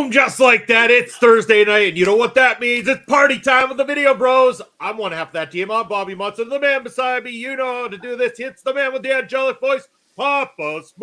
Just like that, it's Thursday night, and you know what that means? It's party time with the Video Bros. I'm one half of that team. I'm Bobby Munson. The man beside me, you know how to do this. It's the man with the angelic voice, Papa Smokes.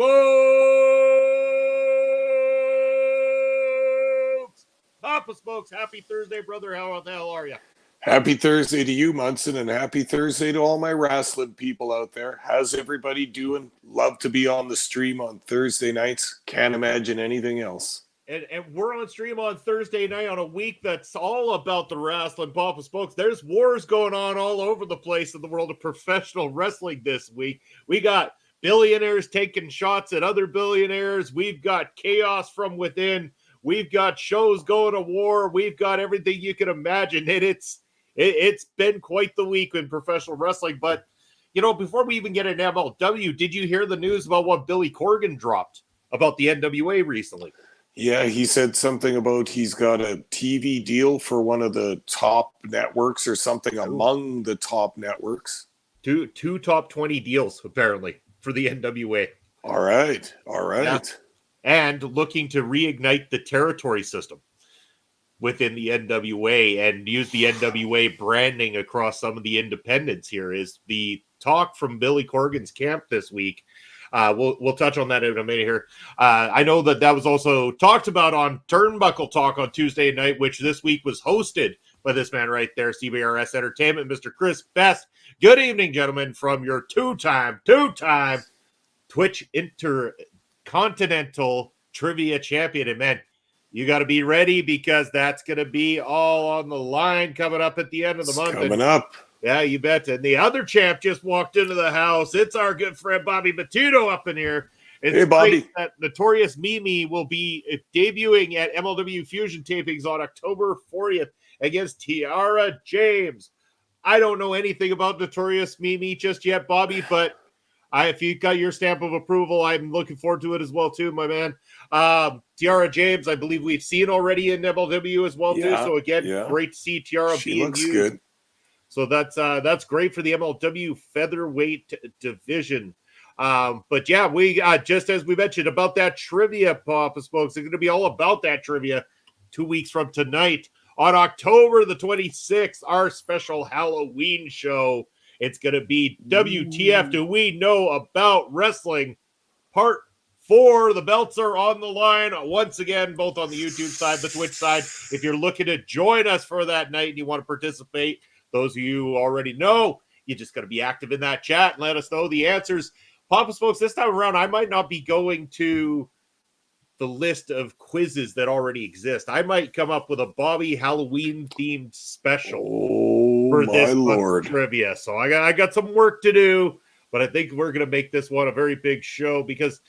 Papa Smokes, happy Thursday, brother. How the hell are you? Happy Thursday to you, Munson, and happy Thursday to all my wrestling people out there. How's everybody doing? Love to be on the stream on Thursday nights. Can't imagine anything else. And we're on stream on Thursday night on a week that's all about the wrestling. Papa Spokes, there's wars going on all over the place in the world of professional wrestling this week. We got billionaires taking shots at other billionaires. We've got chaos from within. We've got shows going to war. We've got everything you can imagine. And it's been quite the week in professional wrestling. But, you know, before we even get into MLW, did you hear the news about what Billy Corgan dropped about the NWA recently? Yeah, he said something about he's got a TV deal for one of the top networks or something among the top networks. Two top 20 deals, apparently, for the NWA. All right. Yeah. And looking to reignite the territory system within the NWA and use the NWA branding across some of the independents here is the talk from Billy Corgan's camp this week. We'll touch on that in a minute here. I know that was also talked about on Turnbuckle Talk on Tuesday night, which this week was hosted by this man right there, CBRS Entertainment, Mr. Chris Best. Good evening, gentlemen, from your two-time Twitch Intercontinental Trivia Champion. And man, you got to be ready because that's going to be all on the line coming up at the end of the month. Coming up. Yeah, you bet. And the other champ just walked into the house. It's our good friend Bobby Batuto up in here. It's hey, Bobby. That Notorious Mimi will be debuting at MLW Fusion tapings on October 40th against Tiara James. I don't know anything about Notorious Mimi just yet, Bobby, but if you got your stamp of approval, I'm looking forward to it as well, too, my man. Tiara James, I believe we've seen already in MLW as well, too. So, again, great to see Tiara being used. She looks good. So that's great for the MLW featherweight division. But yeah, we just as we mentioned about that trivia, Papa Smokes, it's going to be all about that trivia 2 weeks from tonight on October the 26th, our special Halloween show. It's going to be WTF Do We Know About Wrestling Part 4. The belts are on the line once again, both on the YouTube side, the Twitch side. If you're looking to join us for that night and you want to participate, those of you who already know, you just got to be active in that chat and let us know the answers. Papa Smokes, this time around, I might not be going to the list of quizzes that already exist. I might come up with a Bobby Halloween-themed special for this month's trivia. So I got some work to do, but I think we're going to make this one a very big show because,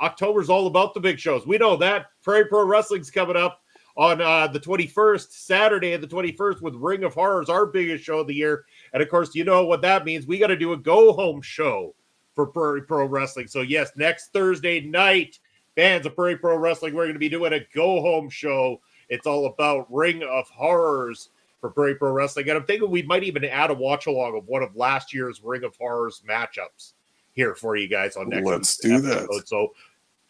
October's all about the big shows. We know that. Prairie Pro Wrestling's coming up on the 21st, Saturday the 21st with Ring of Horrors, our biggest show of the year. And, of course, you know what that means. We got to do a go-home show for Prairie Pro Wrestling. So, yes, next Thursday night, fans of Prairie Pro Wrestling, we're going to be doing a go-home show. It's all about Ring of Horrors for Prairie Pro Wrestling. And I'm thinking we might even add a watch-along of one of last year's Ring of Horrors matchups here for you guys on next Let's do episode. that. So,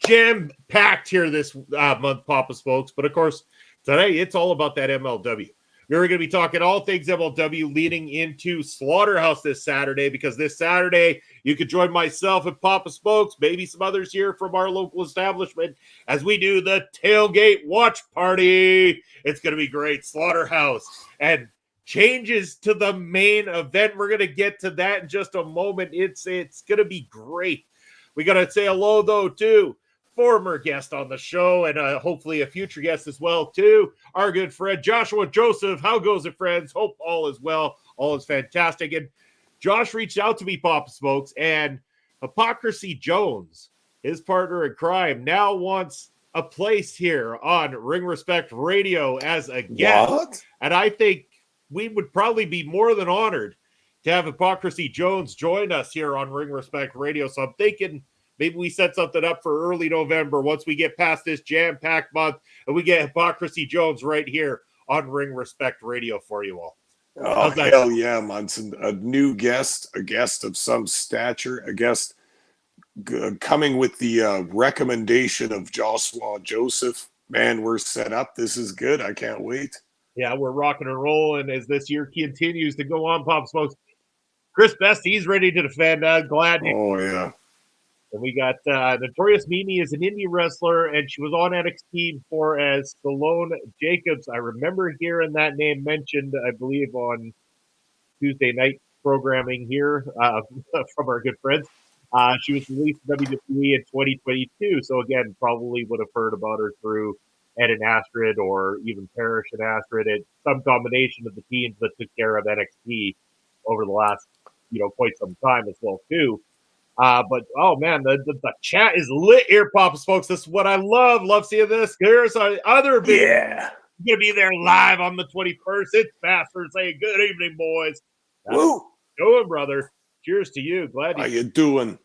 jam-packed here this month, Papa Smokes. But, of course, today it's all about that MLW. We're going to be talking all things MLW leading into Slaughterhouse this Saturday because this Saturday you could join myself and Papa Smokes, maybe some others here from our local establishment as we do the tailgate watch party. It's going to be great. Slaughterhouse and changes to the main event. We're going to get to that in just a moment. It's going to be great. We got to say hello, though, to former guest on the show and hopefully a future guest as well, too. Our good friend, Joshua Joseph. How goes it, friends? Hope all is well. All is fantastic. And Josh reached out to me, Papa Smokes, and Hypocrisy Jones, his partner in crime, now wants a place here on Ring Respect Radio as a guest. What? And I think we would probably be more than honored to have Hypocrisy Jones join us here on Ring Respect Radio. So I'm thinking maybe we set something up for early November once we get past this jam-packed month and we get Hypocrisy Jones right here on Ring Respect Radio for you all. Oh, hell yeah, Munson. A new guest, a guest of some stature, a guest coming with the recommendation of Joshua Joseph. Man, we're set up. This is good. I can't wait. Yeah, we're rocking and rolling as this year continues to go on, Pop Smokes. Chris Best, he's ready to defend. Glad. Oh, yeah. And we got Notorious Mimi is an indie wrestler, and she was on NXT before as Salone Jacobs. I remember hearing that name mentioned, I believe, on Tuesday night programming here from our good friends. She was released in WWE in 2022, so again, probably would have heard about her through Ed and Astrid or even Parrish and Astrid. It's some combination of the teams that took care of NXT over the last, quite some time as well, too. But, oh, man, the chat is lit here, Papa Smokes. This is what I love. Love seeing this. Here's our other big going to be there live on the 21st. It's Bastard saying, good evening, boys. Woo! Doing, brother. Cheers to you. Glad How you doing?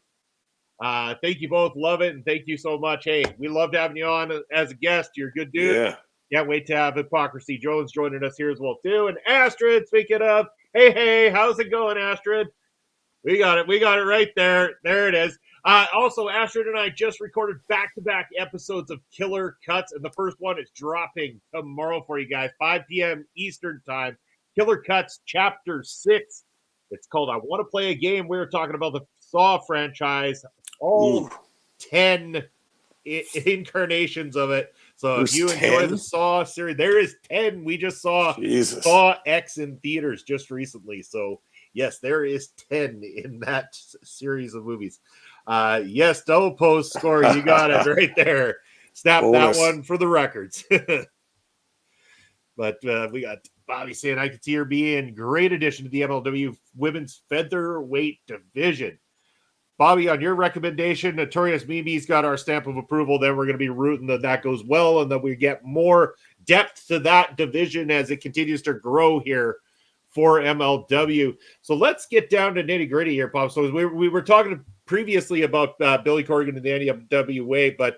Thank you both. Love it. And thank you so much. Hey, we loved having you on as a guest. You're a good dude. Yeah. Can't wait to have Hypocrisy Jones joining us here as well, too. And Astrid, speaking of, hey, how's it going, Astrid? We got it. We got it right there. There it is. Also, Astrid and I just recorded back-to-back episodes of Killer Cuts, and the first one is dropping tomorrow for you guys, 5 p.m. Eastern Time. Killer Cuts Chapter 6. It's called I Want to Play a Game. We were talking about the Saw franchise, all 10 incarnations of it. So There's if you 10? enjoy the Saw series, there is 10. We just saw Jesus. Saw X in theaters just recently. So yes, there is 10 in that series of movies. Yes, double post score. You got it right there. Snap Bonus. that one for the records. But we got Bobby saying, I could see her being great addition to the MLW women's featherweight division. Bobby, on your recommendation, Notorious Mimi's got our stamp of approval. Then we're going to be rooting that goes well and that we get more depth to that division as it continues to grow here for MLW. So let's get down to nitty gritty here, Pop. So we were talking previously about Billy Corgan and the NWA, but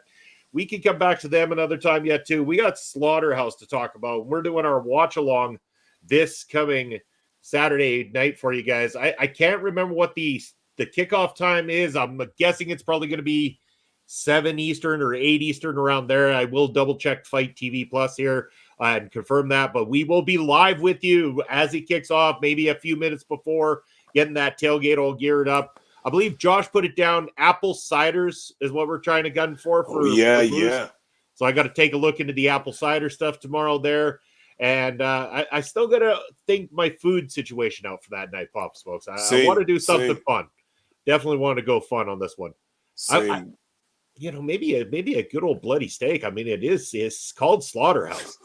we can come back to them another time yet too. We got Slaughterhouse to talk about. We're doing our watch along this coming Saturday night for you guys. I can't remember what the kickoff time is. I'm guessing it's probably going to be 7 Eastern or 8 Eastern around there. I will double check Fight TV Plus here and confirm that, but we will be live with you as it kicks off, maybe a few minutes before, getting that tailgate all geared up. I believe Josh put it down. Apple ciders is what we're trying to gun for. Yeah. So I got to take a look into the apple cider stuff tomorrow there. And I still got to think my food situation out for that night, Pop Smokes. I want to do something fun. Definitely want to go fun on this one. Maybe a good old bloody steak. I mean, it's called Slaughterhouse.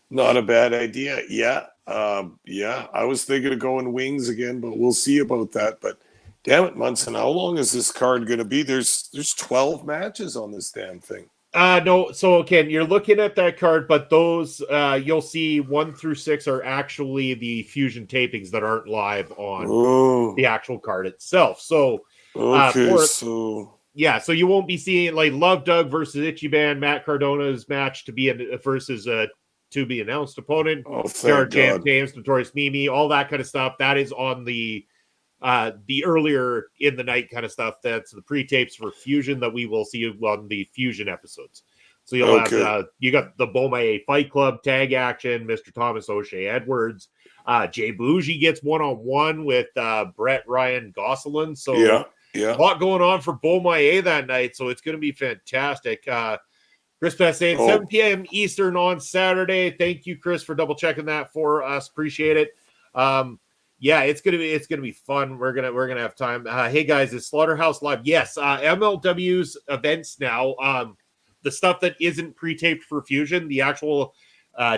Not a bad idea. Yeah. I was thinking of going wings again, but we'll see about that. But damn it, Munson, how long is this card going to be? There's 12 matches on this damn thing. No. So Ken, you're looking at that card, but those you'll see 1 through 6 are actually the fusion tapings that aren't live on the actual card itself. So so you won't be seeing like Love Doug versus Itchy Band, Matt Cardona's match versus to be announced opponent. Champ James, Notorious Mimi, all that kind of stuff. That is on the earlier in the night kind of stuff. That's the pre-tapes for Fusion that we will see on the Fusion episodes. So you'll have you got the Beaumaye Fight Club tag action, Mr. Thomas O'Shea Edwards. Jay Bougie gets one-on-one with Brett Ryan Gosselin. So a lot going on for Beaumaye that night. So it's going to be fantastic. Chris Best saying 7 p.m. Eastern on Saturday. Thank you, Chris, for double checking that for us. Appreciate it. It's gonna be fun. We're gonna have time. Hey guys, is Slaughterhouse live? Yes. MLW's events now. The stuff that isn't pre-taped for Fusion, the actual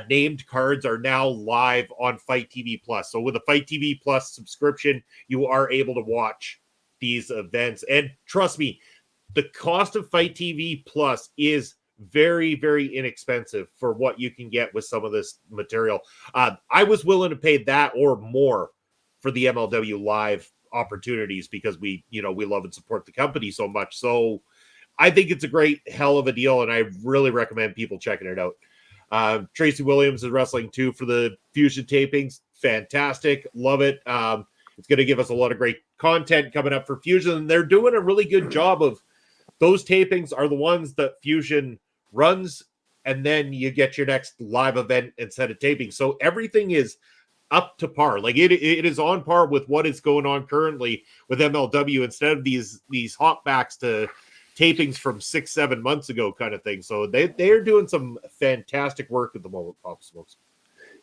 named cards are now live on Fight TV Plus. So with a Fight TV Plus subscription, you are able to watch these events. And trust me, the cost of Fight TV Plus is very, very inexpensive for what you can get with some of this material. I was willing to pay that or more for the MLW live opportunities because we love and support the company so much. So I think it's a great hell of a deal, and I really recommend people checking it out. Tracy Williams is wrestling too for the Fusion tapings. Fantastic. Love it. It's going to give us a lot of great content coming up for Fusion, and they're doing a really good job of those tapings are the ones that Fusion runs, and then you get your next live event instead of taping. So everything is up to par. Like it is on par with what is going on currently with MLW instead of these hopbacks to tapings from 6-7 months ago kind of thing. So they're doing some fantastic work at the moment, Pop Smokes.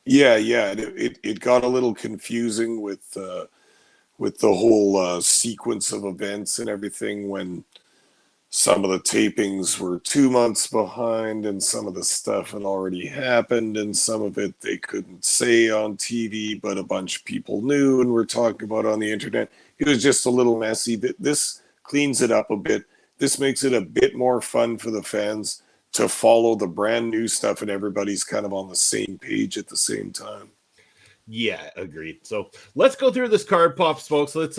Yeah. It got a little confusing with the whole sequence of events and everything when some of the tapings were 2 months behind and some of the stuff had already happened and some of it they couldn't say on TV, but a bunch of people knew and were talking about on the internet. It was just a little messy. This cleans it up a bit. This makes it a bit more fun for the fans to follow the brand new stuff and everybody's kind of on the same page at the same time. Yeah, agreed. So let's go through this card, Pops, folks. Let's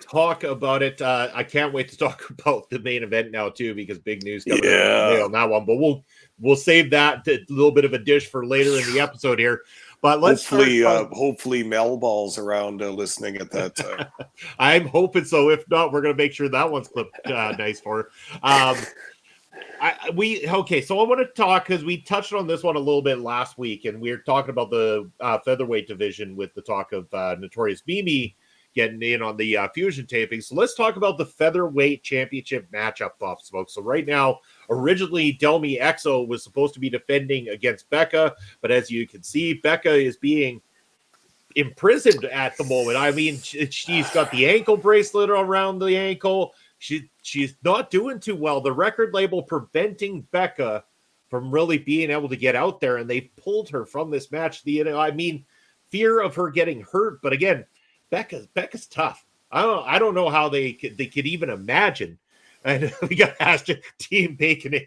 talk about it. I can't wait to talk about the main event now too, because big news coming out today on that one. But we'll save that a little bit of a dish for later in the episode here. But let's hopefully Mel Ball's around listening at that time. I'm hoping so. If not, we're gonna make sure that one's clipped nice for her. So I want to talk because we touched on this one a little bit last week, and we were talking about the featherweight division with the talk of Notorious Mimi getting in on the fusion taping. So let's talk about the featherweight championship matchup, Pops, folks. So right now, originally Delmi Exo was supposed to be defending against Becca, but as you can see, Becca is being imprisoned at the moment. I mean, she's got the ankle bracelet around the ankle. She's not doing too well. The record label preventing Becca from really being able to get out there, and they pulled her from this match. Fear of her getting hurt, but again, Becca's tough. I don't know how they could even imagine. And we got hashtag Team Bacon.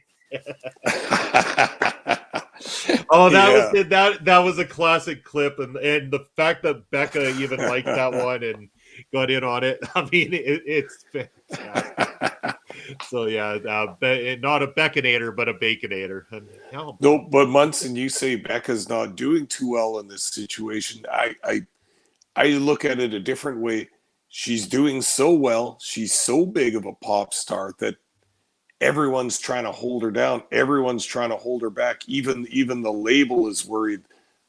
That was a classic clip, and the fact that Becca even liked that one and got in on it. I mean, it's fantastic. So yeah, not a Baconator, but a Baconator. No, but Munson, you say Becca's not doing too well in this situation. I look at it a different way. She's doing so well. She's so big of a pop star that everyone's trying to hold her down. Everyone's trying to hold her back. Even the label is worried.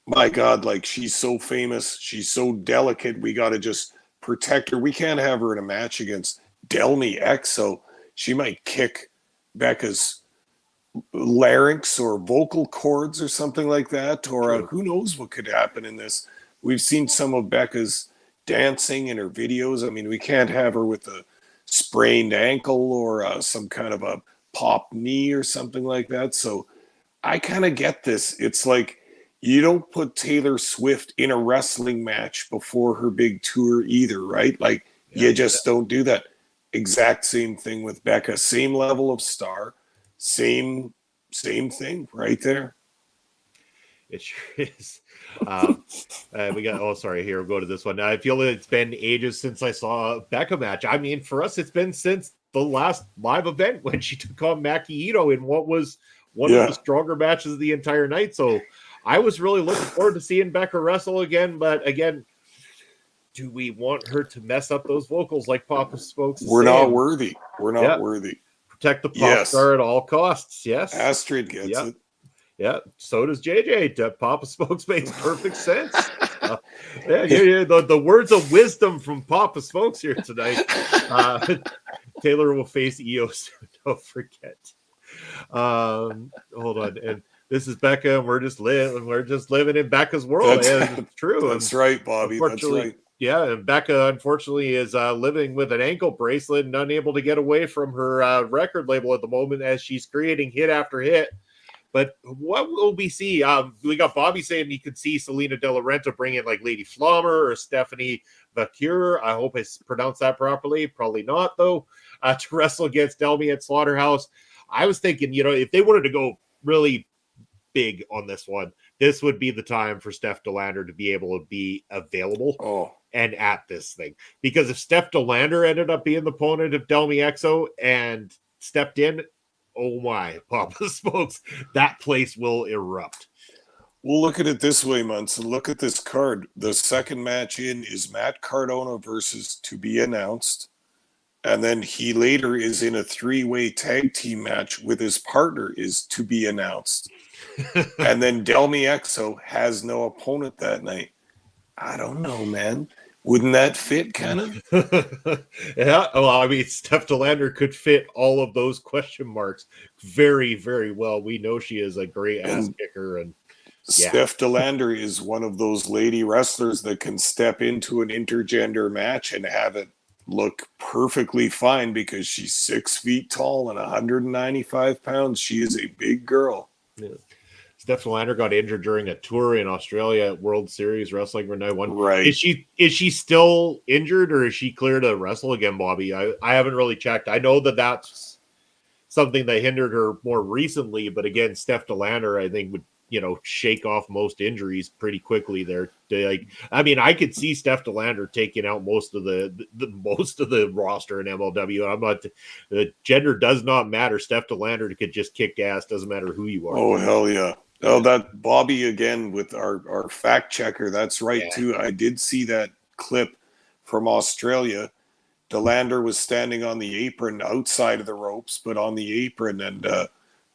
My God, like, she's so famous. She's so delicate. We got to just protect her. We can't have her in a match against Delmi Exo. She might kick Becca's larynx or vocal cords or something like that. Or who knows what could happen in this. We've seen some of Becca's dancing in her videos. I mean, we can't have her with a sprained ankle or some kind of a pop knee or something like that. So I kind of get this. It's like, you don't put Taylor Swift in a wrestling match before her big tour either, right? Like, you just don't do that. Exact same thing with Becca. Same level of star. Same thing right there. It sure is. We got, here, we'll go to this one. I feel it's been ages since I saw a Becca match. I mean, for us, it's been since the last live event when she took on Maki Ito in what was one of the stronger matches of the entire night. So I was really looking forward to seeing Becca wrestle again. But again, do we want her to mess up those vocals like Papa Spokes? We're not worthy. We're not worthy. Protect the pop star at all costs. Yes. Astrid gets it. Yeah, so does JJ. Papa Spokes makes perfect sense. The words of wisdom from Papa Spokes here tonight. Taylor will face EO soon. Don't forget. Hold on, and this is Becca, and we're just living in Becca's world. It's true. That's right, Bobby. That's right. Yeah, and Becca unfortunately is living with an ankle bracelet and unable to get away from her record label at the moment as she's creating hit after hit. But what will we see? We got Bobby saying you could see Selena De La Renta bring in like Lady Flommer or Stephanie Vacure. I hope I pronounced that properly. Probably not, though, to wrestle against Delmi at Slaughterhouse. I was thinking, if they wanted to go really big on this one, this would be the time for Steph DeLander to be able to be available and at this thing. Because if Steph DeLander ended up being the opponent of Delmi Exo and stepped in, oh my, Papa Spokes, that place will erupt. We'll look at it this way, Munson. Look at this card. The second match in is Matt Cardona versus To Be Announced. And then he later is in a 3-way tag team match with his partner is To Be Announced. And then Delmi Exo has no opponent that night. I don't know, man. Wouldn't that fit, kind of? Yeah. Well, I mean, Steph DeLander could fit all of those question marks very, very well. We know she is a great ass kicker. And Steph DeLander is one of those lady wrestlers that can step into an intergender match and have it look perfectly fine because she's 6 feet tall and 195 pounds. She is a big girl. Yeah. Steph DeLander got injured during a tour in Australia at World Series Wrestling when I won. Right. Is she still injured or is she clear to wrestle again, Bobby? I haven't really checked. I know that's something that hindered her more recently, but again, Steph DeLander, I think, would shake off most injuries pretty quickly there. I could see Steph DeLander taking out most of the roster in MLW. I'm not, the gender does not matter. Steph DeLander could just kick ass. Doesn't matter who you are. Oh, hell yeah. Oh, that Bobby again with our fact checker. That's right, Yeah. too. I did see that clip from Australia. DeLander was standing on the apron outside of the ropes, but on the apron, and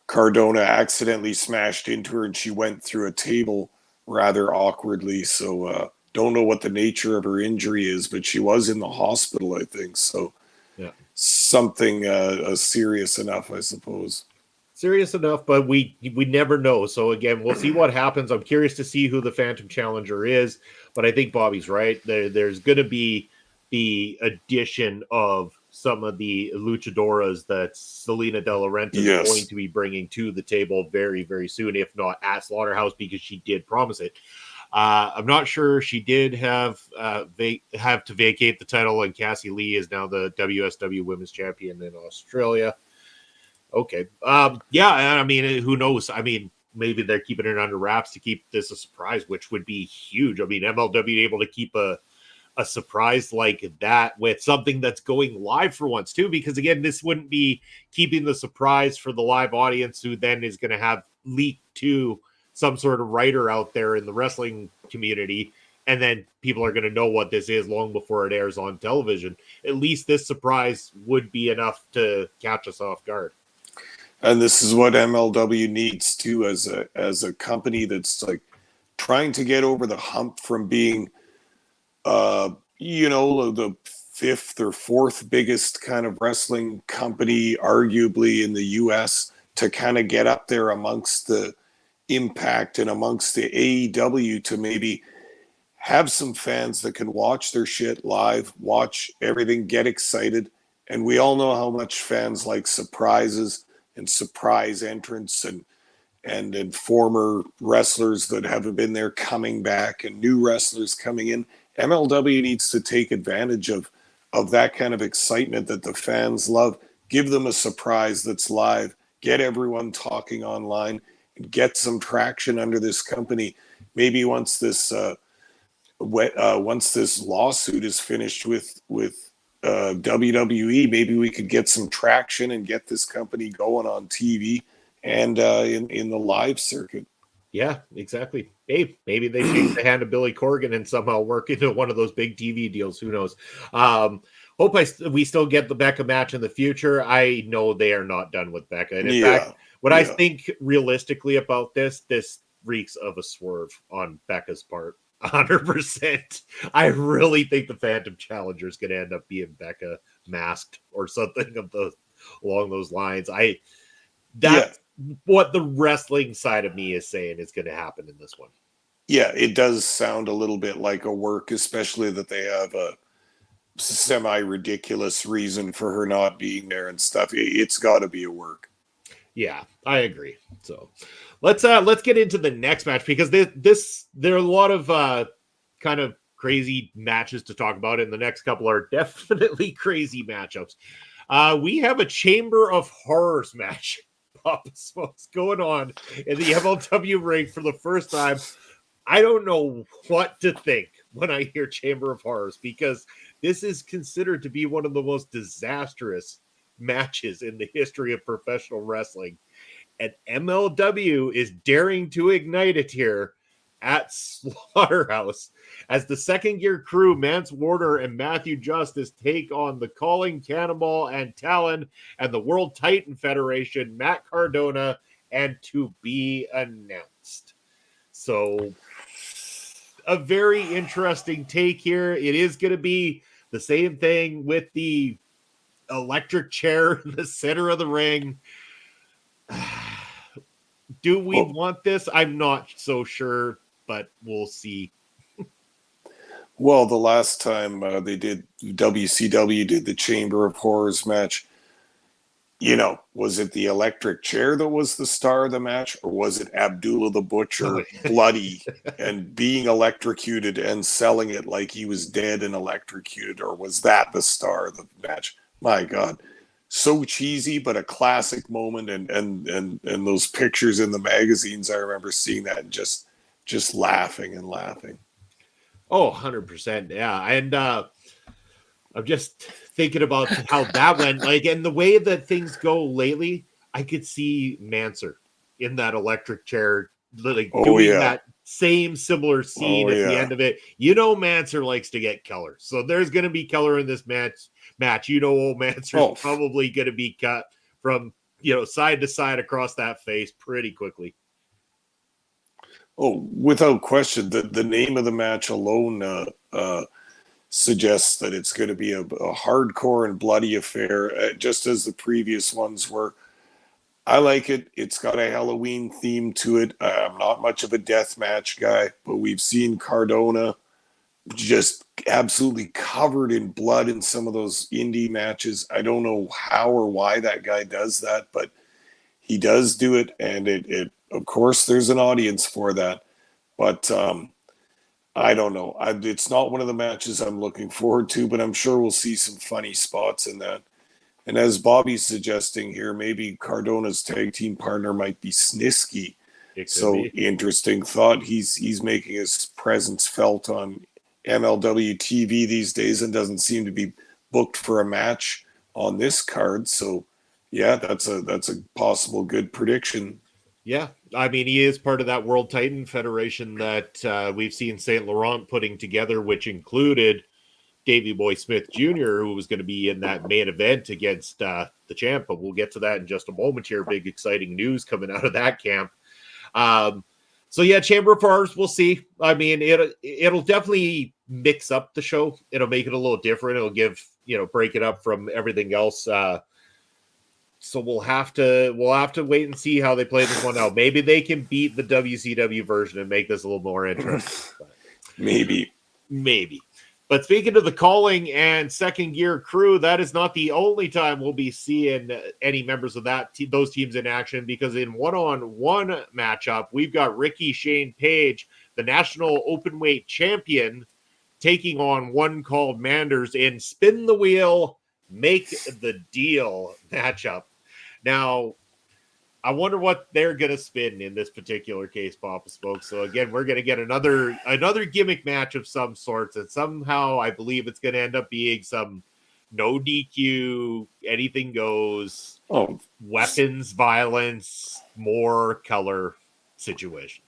Cardona accidentally smashed into her, and she went through a table rather awkwardly. So don't know what the nature of her injury is, but she was in the hospital, I think. So Yeah. something serious enough, I suppose. Serious enough, but we never know. So again, we'll see what happens. I'm curious to see who the Phantom Challenger is, but I think Bobby's right. There's going to be the addition of some of the luchadoras that Selena De La Renta is going to be bringing to the table very, very soon, if not at Slaughterhouse, because she did promise it. I'm not sure. She did have to vacate the title, and Cassie Lee is now the WSW Women's Champion in Australia. Okay. Yeah, who knows? Maybe they're keeping it under wraps to keep this a surprise, which would be huge. MLW able to keep a surprise like that with something that's going live for once too, because again, this wouldn't be keeping the surprise for the live audience who then is going to have leaked to some sort of writer out there in the wrestling community. And then people are going to know what this is long before it airs on television. At least this surprise would be enough to catch us off guard. And this is what MLW needs too, as a company that's like trying to get over the hump from being, the fifth or fourth biggest kind of wrestling company, arguably in the US, to kind of get up there amongst the Impact and amongst the AEW, to maybe have some fans that can watch their shit live, watch everything, get excited. And we all know how much fans like surprises and surprise entrants and former wrestlers that haven't been there coming back and new wrestlers coming in. MLW needs to take advantage of that kind of excitement that the fans love. Give them a surprise that's live. Get everyone talking online and get some traction under this company. Maybe once this lawsuit is finished with WWE, maybe we could get some traction and get this company going on TV and in the live circuit. Yeah, exactly. Hey, maybe they shake the hand of Billy Corgan and somehow work into one of those big TV deals. Who knows? Hope we still get the Becca match in the future. I know they are not done with Becca. And in fact, I think realistically about this reeks of a swerve on Becca's part. 100%. I really think the Phantom Challenger is going to end up being Becca masked or something along those lines. That's what the wrestling side of me is saying is going to happen in this one. Yeah, it does sound a little bit like a work, especially that they have a semi-ridiculous reason for her not being there and stuff. It's got to be a work. Yeah, I agree. So let's get into the next match, because there are a lot of kind of crazy matches to talk about, and the next couple are definitely crazy matchups. We have a Chamber of Horrors match, Papa Smokes, going on in the MLW ring for the first time. I don't know what to think when I hear Chamber of Horrors, because this is considered to be one of the most disastrous matches in the history of professional wrestling. And MLW is daring to ignite it here at Slaughterhouse as the Second Gear Crew, Mance Warder and Matthew Justice, take on the Calling Cannonball and Talon and the World Titan Federation, Matt Cardona, and to be announced. So a very interesting take here. It is going to be the same thing with the electric chair in the center of the ring. Do we want this? I'm not so sure, but we'll see. Well, the last time WCW did the Chamber of Horrors match, was it the electric chair that was the star of the match, or was it Abdullah the Butcher bloody and being electrocuted and selling it like he was dead and electrocuted, or was that the star of the match? My God. so cheesy, but a classic moment. And those pictures in the magazines, I remember seeing that and just laughing and laughing. Oh, 100%. Yeah. And I'm just thinking about how that went. Like, and the way that things go lately, I could see Manser in that electric chair, like Oh doing yeah. that same similar scene Oh at the yeah. end of it. You know, Manser likes to get color. So there's going to be color in this match. You know, old Manser's Oh, probably going to be cut from, side to side across that face pretty quickly. oh, without question, the name of the match alone suggests that it's going to be a hardcore and bloody affair, just as the previous ones were. I like it. It's got a Halloween theme to it. I'm not much of a death match guy, but we've seen Cardona just absolutely covered in blood in some of those indie matches. I don't know how or why that guy does that, but he does do it, and it of course there's an audience for that. But I don't know. It's not one of the matches I'm looking forward to, but I'm sure we'll see some funny spots in that. And as Bobby's suggesting here, maybe Cardona's tag team partner might be Snisky. It could So be. interesting thought. He's making his presence felt on MLW TV these days and doesn't seem to be booked for a match on this card. So yeah, that's a possible good prediction. Yeah, I mean, he is part of that World Titan Federation that we've seen St. Laurent putting together, which included Davey Boy Smith Jr., who was going to be in that main event against the champ. But we'll get to that in just a moment here. Big, exciting news coming out of that camp. So yeah, Chamber of Horrors, we'll see. I mean, it'll definitely mix up the show. It'll make it a little different. It'll give, break it up from everything else. So we'll have to wait and see how they play this one out. Maybe they can beat the WCW version and make this a little more interesting. Maybe. But speaking of the Calling and Second Gear Crew, that is not the only time we'll be seeing any members of those teams in action, because in one-on-one matchup, we've got Ricky Shane Page, the national openweight champion, taking on one called Manders in Spin the Wheel, Make the Deal matchup. Now, I wonder what they're going to spin in this particular case, Papa Smoke. So again, we're going to get another gimmick match of some sorts, and somehow I believe it's going to end up being some no DQ, anything goes, weapons, violence, more color situation.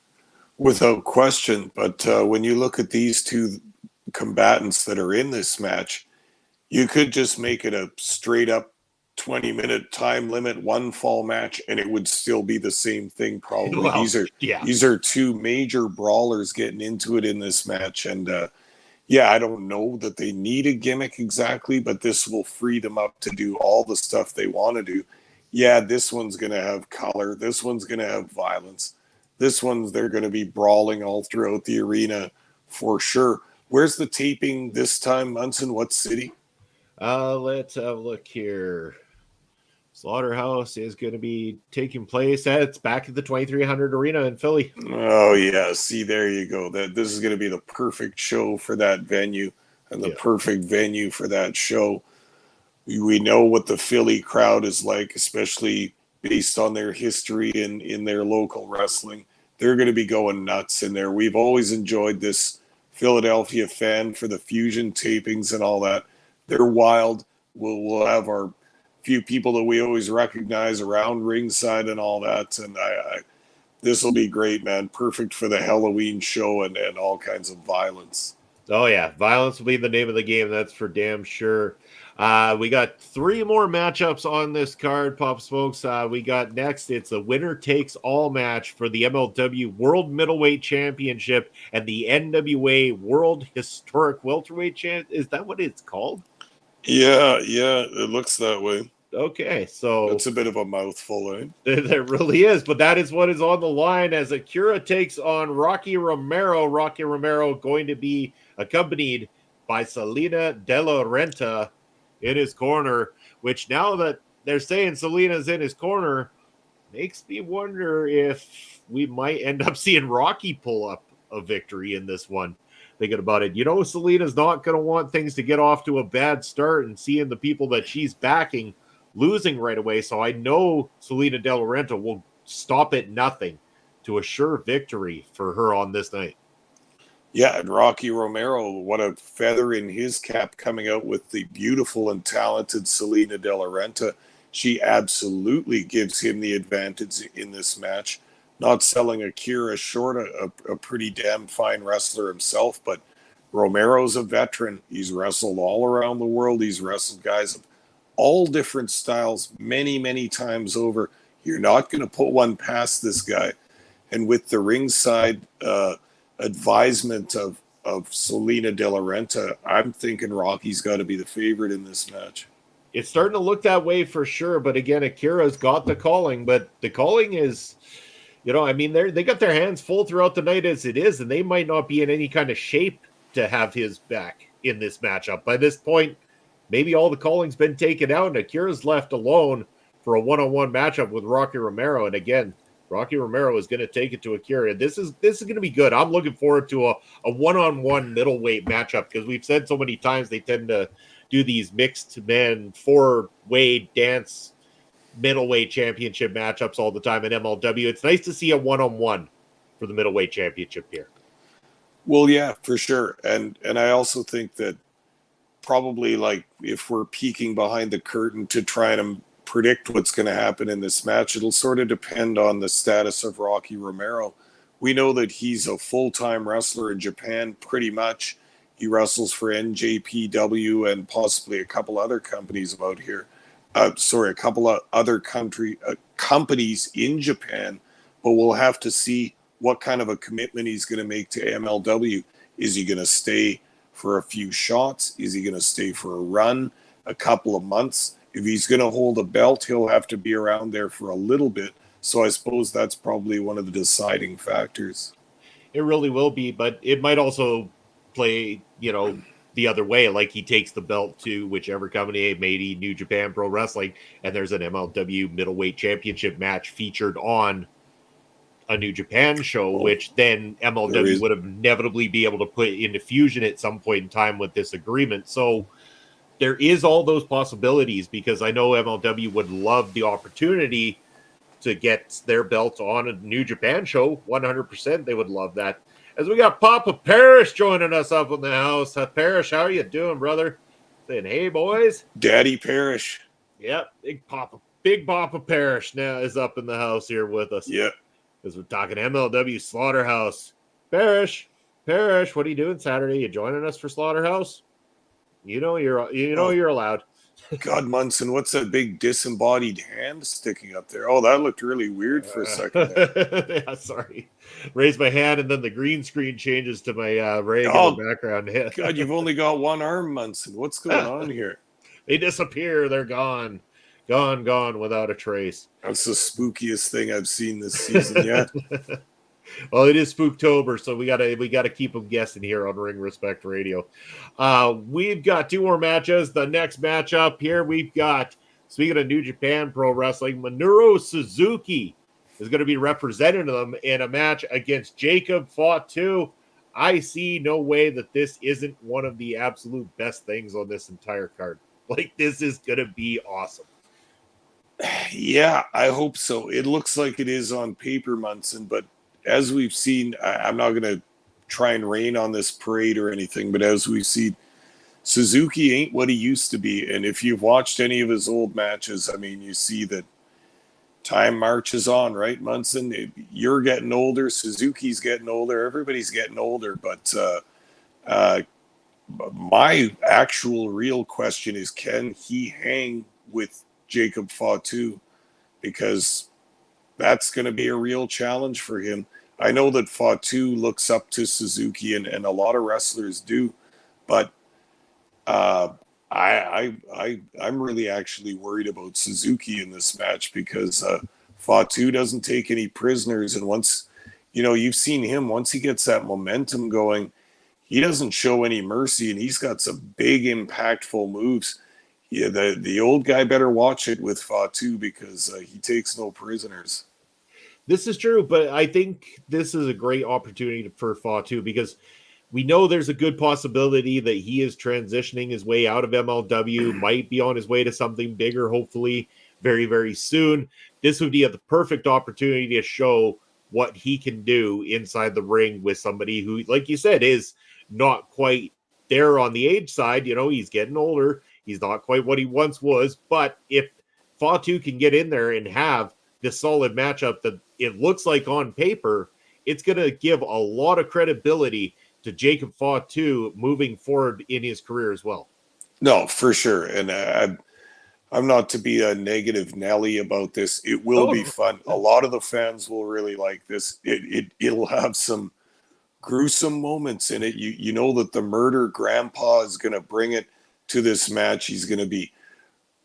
Without question. But when you look at these two combatants that are in this match, you could just make it a straight up 20-minute time limit, one fall match, and it would still be the same thing probably. Well, these are two major brawlers getting into it in this match. And I don't know that they need a gimmick exactly, but this will free them up to do all the stuff they want to do. Yeah, this one's going to have color. This one's going to have violence. They're going to be brawling all throughout the arena for sure. Where's the taping this time, Munson? What city? Let's have a look here. Slaughterhouse is going to be taking place. It's back at the 2300 Arena in Philly. Oh, yeah. See, there you go. This is going to be the perfect show for that venue and the perfect venue for that show. We know what the Philly crowd is like, especially based on their history in their local wrestling. They're going to be going nuts in there. We've always enjoyed this Philadelphia fan for the Fusion tapings and all that. They're wild. We'll have our few people that we always recognize around ringside and all that. And this will be great, man. Perfect for the Halloween show and all kinds of violence. Oh, yeah. Violence will be the name of the game. That's for damn sure. We got 3 more matchups on this card, Pop Smokes. We got next, it's a winner takes all match for the MLW World Middleweight Championship and the NWA World Historic Welterweight Champ. Is that what it's called? Yeah, it looks that way. Okay, so it's a bit of a mouthful, eh? There really is, but that is what is on the line as Akira takes on Rocky Romero. Rocky Romero going to be accompanied by Selena De La Renta in his corner, which now that they're saying Selena's in his corner, makes me wonder if we might end up seeing Rocky pull up a victory in this one. Thinking about it, Selena's not going to want things to get off to a bad start, and seeing the people that she's backing losing right away. So I know Salina De La Renta will stop at nothing to assure victory for her on this night. Yeah, and Rocky Romero, what a feather in his cap coming out with the beautiful and talented Salina De La Renta. She absolutely gives him the advantage in this match. Not selling Akira short, a pretty damn fine wrestler himself, but Romero's a veteran. He's wrestled all around the world. He's wrestled guys of all different styles many, many times over. You're not going to put one past this guy. And with the ringside advisement of Salina De La Renta, I'm thinking Rocky's got to be the favorite in this match. It's starting to look that way for sure. But again, Akira's got the calling, but the calling is, I mean, they got their hands full throughout the night as it is, and they might not be in any kind of shape to have his back in this matchup. By this point, maybe all the calling's been taken out, and Akira's left alone for a one-on-one matchup with Rocky Romero. And again, Rocky Romero is going to take it to Akira. This is going to be good. I'm looking forward to a one-on-one middleweight matchup because we've said so many times they tend to do these mixed men 4-way dance middleweight championship matchups all the time in MLW. It's nice to see a one-on-one for the middleweight championship here. Well, yeah, for sure. And I also think that probably, like, if we're peeking behind the curtain to try and predict what's going to happen in this match, it'll sort of depend on the status of Rocky Romero. We know that he's a full-time wrestler in Japan, pretty much. He wrestles for NJPW and possibly a couple other companies about here. A couple of other companies in Japan, but we'll have to see what kind of a commitment he's going to make to MLW. Is he going to stay for a few shots? Is he going to stay for a run, a couple of months? If he's going to hold a belt, he'll have to be around there for a little bit. So I suppose that's probably one of the deciding factors. It really will be, but it might also play, the other way. Like he takes the belt to whichever company, maybe New Japan Pro Wrestling, and there's an MLW middleweight championship match featured on a New Japan show, which then MLW would inevitably be able to put into fusion at some point in time with this agreement. So there is all those possibilities because I know MLW would love the opportunity to get their belts on a New Japan show. 100%. They would love that. As we got Papa Parrish joining us up in the house. Parrish, how are you doing, brother? Saying, hey, boys. Daddy Parrish. Yep. Big Papa Parrish now is up in the house here with us. Yep. Because we're talking MLW Slaughterhouse. Parrish, what are you doing Saturday? You joining us for Slaughterhouse? You're allowed. God, Munson, what's that big disembodied hand sticking up there? Oh, that looked really weird for a second there. Yeah, sorry. Raise my hand and then the green screen changes to my regular background. God, you've only got one arm, Munson. What's going on here? They disappear. They're gone. Gone without a trace. That's the spookiest thing I've seen this season yet. Well, it is Spooktober, so we gotta keep them guessing here on Ring Respect Radio. We've got two more matches. The next matchup here, we've got, speaking of New Japan Pro Wrestling, Minoru Suzuki is going to be representing them in a match against Jacob Fatu. I see no way that this isn't one of the absolute best things on this entire card. Like, this is going to be awesome. Yeah, I hope so. It looks like it is on paper, Munson, but as we've seen, I'm not going to try and rain on this parade or anything, but as we've seen, Suzuki ain't what he used to be. And if you've watched any of his old matches, I mean, you see that time marches on, right, Munson? You're getting older. Suzuki's getting older. Everybody's getting older. But my actual real question is, can he hang with Jacob Fatu? Because that's going to be a real challenge for him. I know that Fatu looks up to Suzuki, and a lot of wrestlers do, but I'm really actually worried about Suzuki in this match because Fatu doesn't take any prisoners, and once you've seen him, once he gets that momentum going, he doesn't show any mercy, and he's got some big impactful moves. Yeah, the old guy better watch it with Fatu because he takes no prisoners. This is true, but I think this is a great opportunity for Fatu because We know there's a good possibility that he is transitioning his way out of MLW, might be on his way to something bigger, hopefully very, very soon. This would be the perfect opportunity to show what he can do inside the ring with somebody who, like you said, is not quite there on the age side. He's getting older. He's not quite what he once was. But if Fatu can get in there and have this solid matchup that it looks like on paper, it's going to give a lot of credibility to Jacob Fatu moving forward in his career as well. No, for sure. And I'm not to be a negative Nelly about this. It will be fun. A lot of the fans will really like this. It'll have some gruesome moments in it. You know that the murder grandpa is going to bring it to this match. He's going to be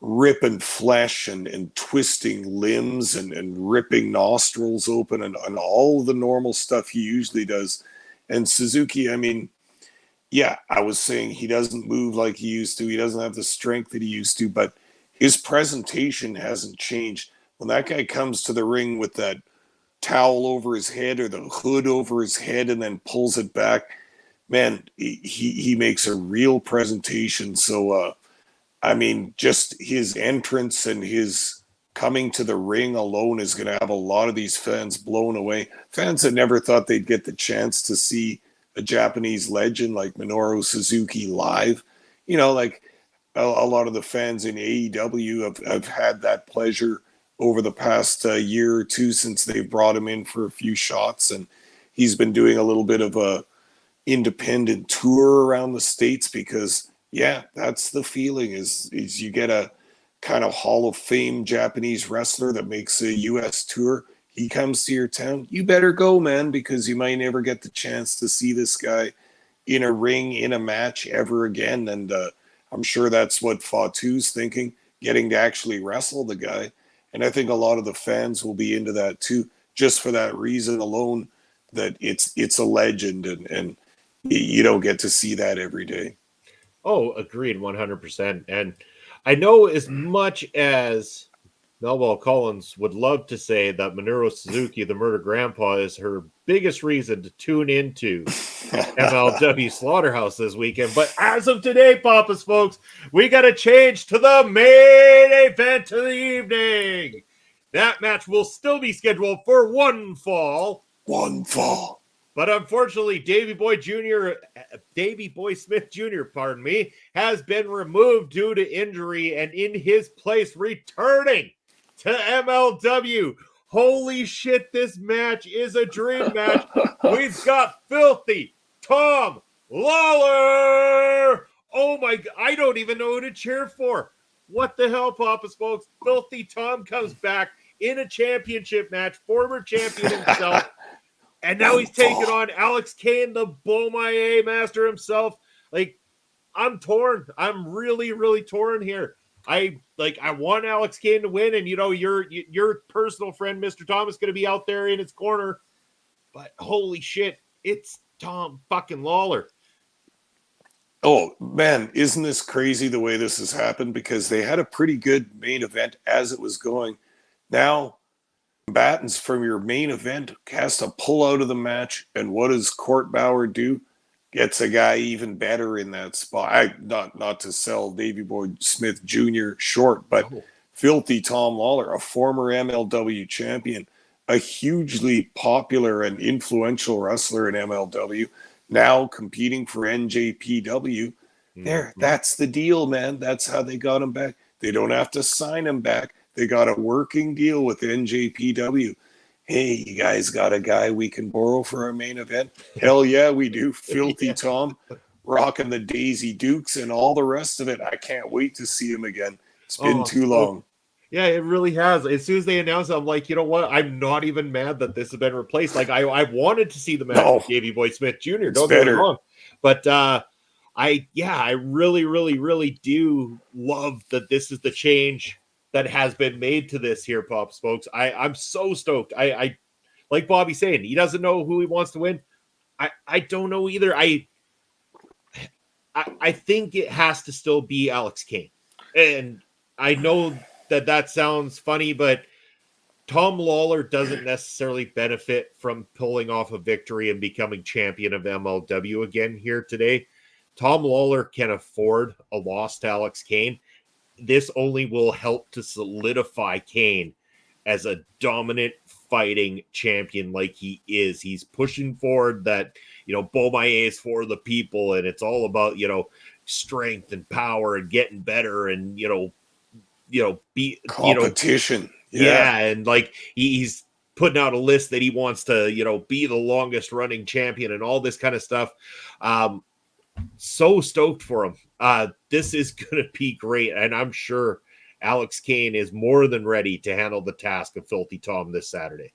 ripping flesh and twisting limbs and ripping nostrils open and all the normal stuff he usually does. And Suzuki, I mean, yeah, I was saying he doesn't move like he used to. He doesn't have the strength that he used to, but his presentation hasn't changed. When that guy comes to the ring with that towel over his head or the hood over his head and then pulls it back, man, he makes a real presentation. So, I mean, just his entrance and his coming to the ring alone is going to have a lot of these fans blown away. Fans that never thought they'd get the chance to see a Japanese legend like Minoru Suzuki live. Like a lot of the fans in AEW have had that pleasure over the past year or two since they brought him in for a few shots. And he's been doing a little bit of a independent tour around the States because, yeah, that's the feeling is you get a kind of Hall of Fame Japanese wrestler that makes a U.S. tour. He comes to your town. You better go, man, because you might never get the chance to see this guy in a ring, in a match ever again. And I'm sure that's what Fatu's thinking, getting to actually wrestle the guy. And I think a lot of the fans will be into that too, just for that reason alone, that it's a legend and you don't get to see that every day. Oh, agreed, 100%. And I know as much as Melville Collins would love to say that Minoru Suzuki, the murder grandpa, is her biggest reason to tune into MLW Slaughterhouse this weekend. But as of today, Papa's folks, we got to change to the main event of the evening. That match will still be scheduled for one fall. One fall. But unfortunately, Davey Boy Smith Jr., has been removed due to injury, and in his place, returning to MLW. Holy shit, this match is a dream match. We've got Filthy Tom Lawler. Oh my God, I don't even know who to cheer for. What the hell, Papa's folks? Filthy Tom comes back in a championship match, former champion himself. And now he's taking on Alex Kane, the Bomaye master himself. Like, I'm torn. I'm really, really torn here. I want Alex Kane to win, and your personal friend, Mr. Tom, is going to be out there in his corner. But holy shit, it's Tom fucking Lawler. Oh man, isn't this crazy the way this has happened? Because they had a pretty good main event as it was going. Now combatants from your main event has to pull out of the match, and what does Court Bauer do? Gets a guy even better in that spot. Not to sell Davey Boy Smith Jr. short, but Filthy Tom Lawler, a former MLW champion, a hugely popular and influential wrestler in MLW, now competing for NJPW. There, that's the deal, man. That's how they got him back. They don't have to sign him back. They got a working deal with NJPW. Hey, you guys got a guy we can borrow for our main event? Hell yeah, we do. Filthy Tom, rocking the Daisy Dukes and all the rest of it. I can't wait to see him again. It's been too long. Yeah, it really has. As soon as they announced it, I'm like, you know what? I'm not even mad that this has been replaced. Like, I wanted to see the match with Davey Boy Smith Jr. Don't get me wrong. But I really, really, really do love that this is the change that has been made to this here, Pops, folks. I'm so stoked. I like Bobby saying, he doesn't know who he wants to win. I don't know either. I think it has to still be Alex Kane. And I know that sounds funny, but Tom Lawler doesn't necessarily benefit from pulling off a victory and becoming champion of MLW again here today. Tom Lawler can afford a loss to Alex Kane. This only will help to solidify Kane as a dominant fighting champion like he is. He's pushing forward that, Beaumaye is for the people, and it's all about, strength and power and getting better and, be competition. Yeah, and like he's putting out a list that he wants to, be the longest running champion and all this kind of stuff. So stoked for him. This is going to be great, and I'm sure Alex Kane is more than ready to handle the task of Filthy Tom this Saturday.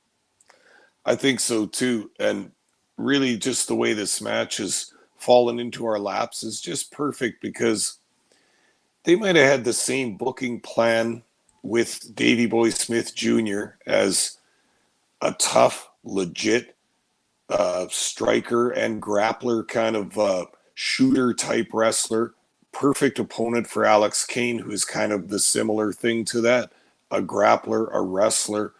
I think so too, and really just the way this match has fallen into our laps is just perfect, because they might have had the same booking plan with Davey Boy Smith Jr. as a tough, legit striker and grappler kind of shooter type wrestler. Perfect opponent for Alex Kane, who is kind of the similar thing to that. A grappler, a wrestler,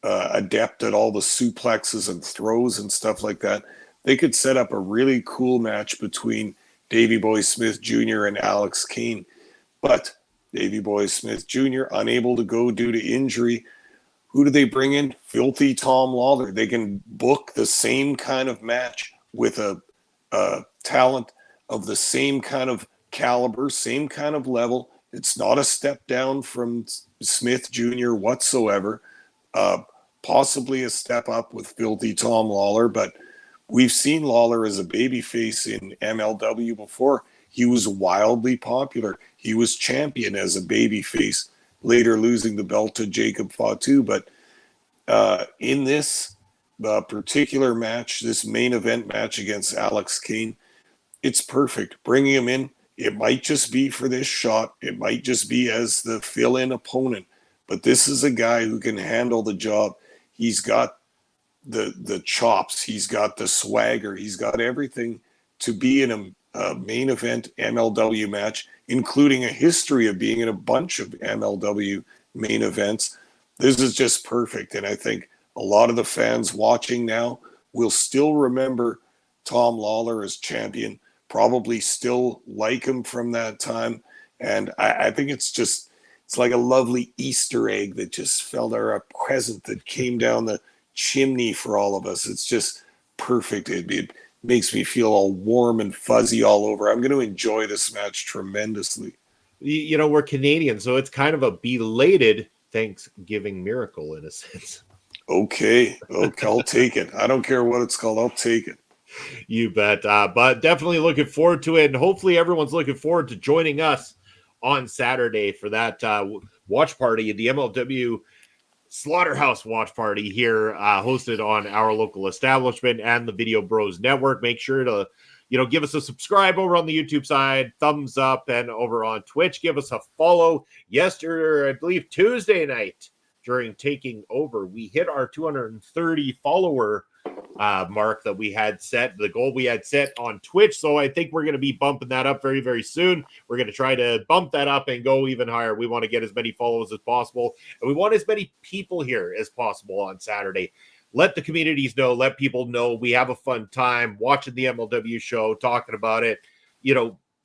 adept at all the suplexes and throws and stuff like that. They could set up a really cool match between Davey Boy Smith Jr. and Alex Kane. But Davey Boy Smith Jr. unable to go due to injury. Who do they bring in? Filthy Tom Lawler. They can book the same kind of match with a talent of the same kind of caliber, same kind of level. It's not a step down from Smith Jr. whatsoever. Possibly a step up with Filthy Tom Lawler, but we've seen Lawler as a babyface in MLW before. He was wildly popular. He was champion as a babyface, later losing the belt to Jacob Fatu. But in this particular match, this main event match against Alex Kane, it's perfect. Bringing him in, it might just be for this shot. It might just be as the fill-in opponent. But this is a guy who can handle the job. He's got the chops. He's got the swagger. He's got everything to be in a main event MLW match, including a history of being in a bunch of MLW main events. This is just perfect. And I think a lot of the fans watching now will still remember Tom Lawler as champion, probably still like him from that time. And I think it's like a lovely Easter egg that just fell there, a present that came down the chimney for all of us. It's just perfect. It makes me feel all warm and fuzzy all over. I'm going to enjoy this match tremendously. We're Canadian, so it's kind of a belated Thanksgiving miracle in a sense. Okay, I'll take it. I don't care what it's called. I'll take it. You bet. But definitely looking forward to it, and hopefully everyone's looking forward to joining us on Saturday for that watch party, the MLW Slaughterhouse watch party here, hosted on our local establishment and the Video Bros Network. Make sure to, give us a subscribe over on the YouTube side, thumbs up, and over on Twitch, give us a follow. Yesterday, I believe Tuesday night during Taking Over, we hit our 230 follower mark that we had set, the goal we had set on Twitch. So I think we're going to be bumping that up very, very soon. We're going to try to bump that up and go even higher. We want to get as many followers as possible, and we want as many people here as possible on Saturday. Let the communities know, let people know we have a fun time watching the MLW show, talking about it.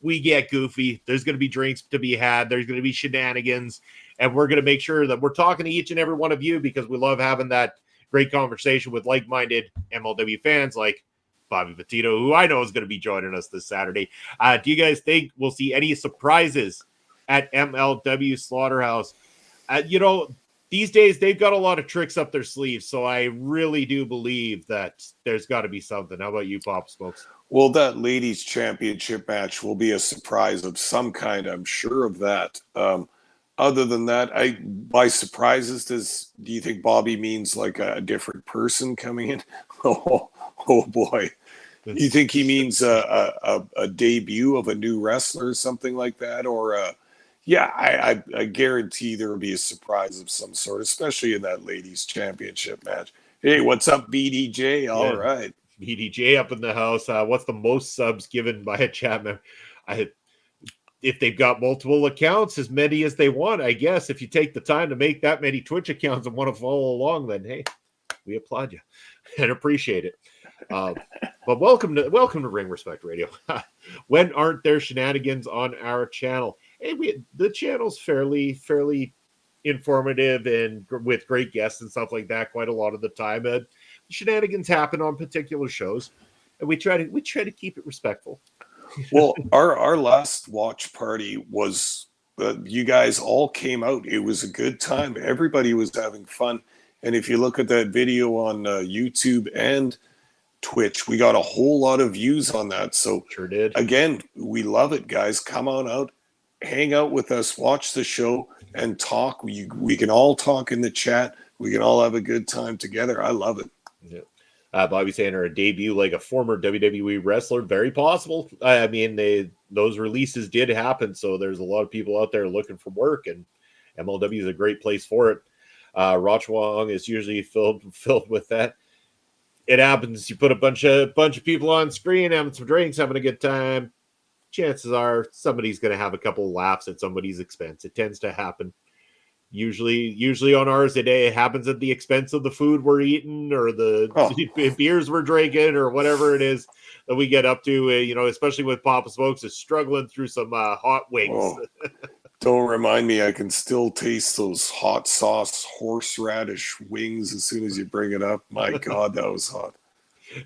We get goofy. There's going to be drinks to be had. There's going to be shenanigans, and we're going to make sure that we're talking to each and every one of you, because we love having that great conversation with like-minded MLW fans like Bobby Petito, who I know is going to be joining us this Saturday. Do you guys think we'll see any surprises at MLW Slaughterhouse? These days they've got a lot of tricks up their sleeves, so I really do believe that there's got to be something. How about you, Pop Smokes? Well, that ladies championship match will be a surprise of some kind. I'm sure of that. Other than that, by surprises, do you think Bobby means like a different person coming in? Oh boy. You think he means a debut of a new wrestler or something like that? Or I guarantee there will be a surprise of some sort, especially in that ladies championship match. Hey, what's up, BDJ? All right. BDJ up in the house. What's the most subs given by a chat member? if they've got multiple accounts, as many as they want, I guess. If you take the time to make that many Twitch accounts and want to follow along, then hey, we applaud you and appreciate it. But welcome to Ring Respect Radio. When aren't there shenanigans on our channel? Hey, the channel's fairly informative and with great guests and stuff like that quite a lot of the time. Shenanigans happen on particular shows, and we try to keep it respectful. Well, our last watch party was you guys all came out. It was a good time. Everybody was having fun. And if you look at that video on YouTube and Twitch, we got a whole lot of views on that. So sure did. Again, we love it, guys. Come on out, hang out with us, watch the show, and talk. We can all talk in the chat. We can all have a good time together. I love it. Yeah. Bobby saying her debut like a former WWE wrestler, very possible. I mean, those releases did happen, so there's a lot of people out there looking for work, and MLW is a great place for it. Rochwong is usually filled with that. It happens. You put a bunch of people on screen, having some drinks, having a good time. Chances are somebody's going to have a couple laughs at somebody's expense. It tends to happen. Usually on ours today, it happens at the expense of the food we're eating or the beers we're drinking or whatever it is that we get up to. Especially with Papa Smokes is struggling through some hot wings. Oh, don't remind me. I can still taste those hot sauce horseradish wings as soon as you bring it up. My God, that was hot.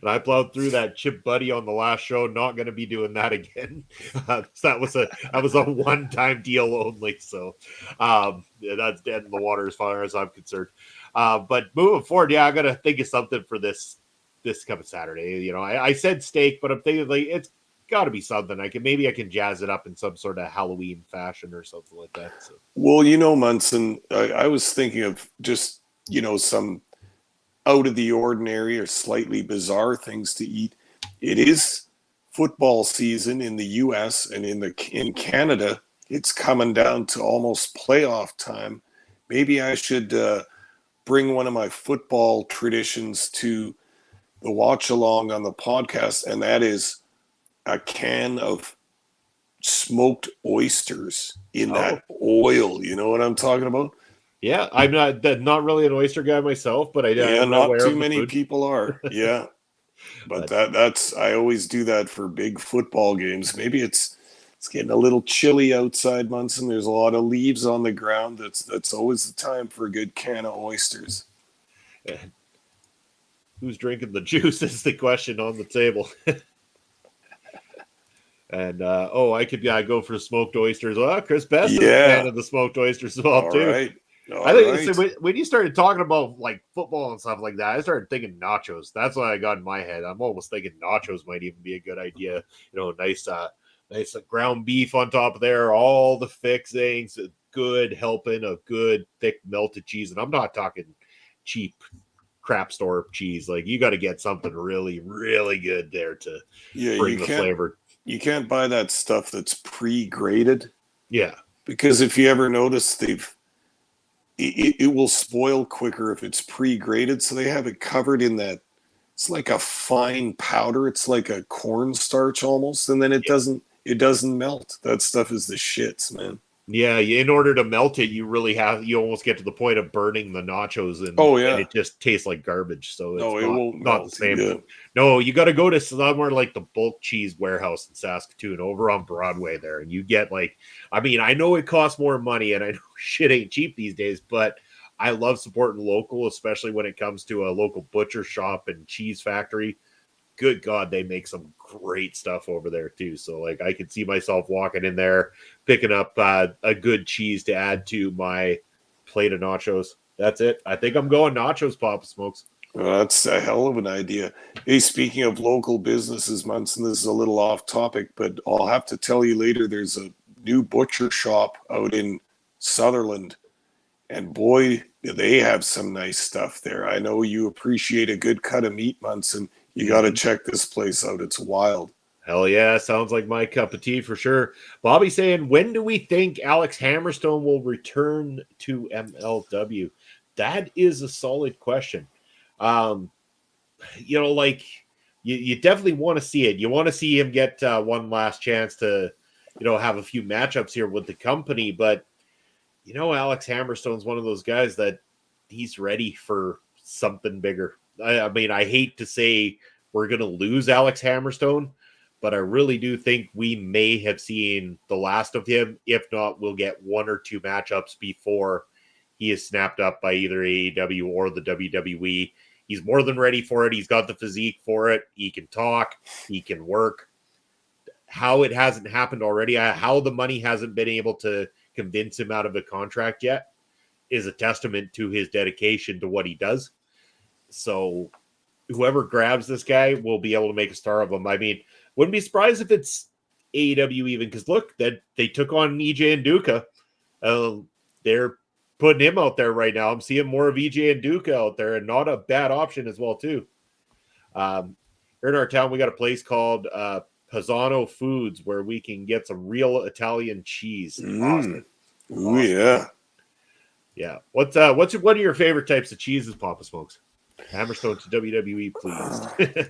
And I plowed through that Chip Buddy on the last show. Not going to be doing that again. That was a one-time deal only. So that's dead in the water as far as I'm concerned. But moving forward, I got to think of something for this coming Saturday. I said steak, but I'm thinking like it's got to be something. I can jazz it up in some sort of Halloween fashion or something like that. So. Well, Munson, I was thinking of just some out of the ordinary or slightly bizarre things to eat. It is football season in the US and in Canada. It's coming down to almost playoff time. Maybe I should bring one of my football traditions to the watch along on the podcast, and that is a can of smoked oysters in that oil. You know what I'm talking about? Yeah, I'm not really an oyster guy myself, but not too many people are. Yeah, but that's I always do that for big football games. Maybe it's getting a little chilly outside, Munson. There's a lot of leaves on the ground. That's always the time for a good can of oysters. Who's drinking the juice is the question on the table. And I could go for smoked oysters. Well, Chris Best is a fan of the smoked oysters as well too. Right. I think so when you started talking about like football and stuff like that, I started thinking nachos. That's what I got in my head. I'm almost thinking nachos might even be a good idea. Nice ground beef on top of there, all the fixings, a good helping of good thick melted cheese. And I'm not talking cheap crap store cheese. Like you got to get something really, really good there to bring the flavor. You can't buy that stuff that's pre-graded. Yeah. Because if you ever notice, it will spoil quicker if it's pre-graded. So they have it covered in that. It's like a fine powder. It's like a cornstarch almost. And then it doesn't melt. That stuff is the shits, man. Yeah. In order to melt it, you almost get to the point of burning the nachos and it just tastes like garbage. So it's not the same. Yeah. No, you got to go to somewhere like the Bulk Cheese Warehouse in Saskatoon over on Broadway there. And you get I know it costs more money and I know shit ain't cheap these days, but I love supporting local, especially when it comes to a local butcher shop and cheese factory. Good God, they make some great stuff over there too. So I could see myself walking in there, picking up a good cheese to add to my plate of nachos. That's it. I think I'm going nachos, Papa Smokes. Well, that's a hell of an idea. Hey, speaking of local businesses, Munson, this is a little off topic, but I'll have to tell you later, there's a new butcher shop out in Sutherland. And boy, they have some nice stuff there. I know you appreciate a good cut of meat, Munson. You got to check this place out. It's wild. Hell yeah. Sounds like my cup of tea for sure. Bobby saying, when do we think Alex Hammerstone will return to MLW? That is a solid question. You definitely want to see it. You want to see him get one last chance to have a few matchups here with the company. But, Alex Hammerstone's one of those guys that he's ready for something bigger. I mean, I hate to say we're going to lose Alex Hammerstone, but I really do think we may have seen the last of him. If not, we'll get one or two matchups before he is snapped up by either AEW or the WWE. He's more than ready for it. He's got the physique for it. He can talk. He can work. How it hasn't happened already, how the money hasn't been able to convince him out of a contract yet is a testament to his dedication to what he does. So whoever grabs this guy will be able to make a star of him. I mean, wouldn't be surprised if it's AEW even, because look, that they took on EJ Nduka. They're putting him out there right now. I'm seeing more of EJ Nduka out there, and not a bad option as well too. Here in our town, we got a place called Pisano Foods where we can get some real Italian cheese. Awesome. Yeah. Yeah. What's one of your favorite types of cheeses, Papa Smokes? Hammerstone to WWE, please.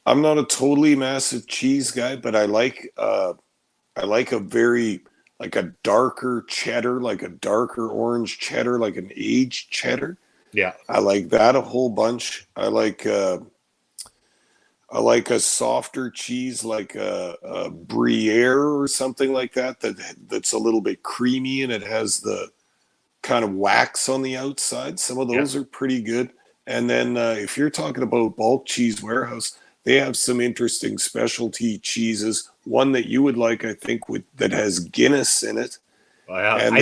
I'm not a totally massive cheese guy, but I like a very like a darker cheddar, like a darker orange cheddar, like an aged cheddar. Yeah. I like that a whole bunch. I like a softer cheese, like a Gruyere or something like that's a little bit creamy and it has the kind of wax on the outside. Some of those are pretty good. And then if you're talking about Bulk Cheese Warehouse, they have some interesting specialty cheeses. One that you would like, I think, that has Guinness in it. I've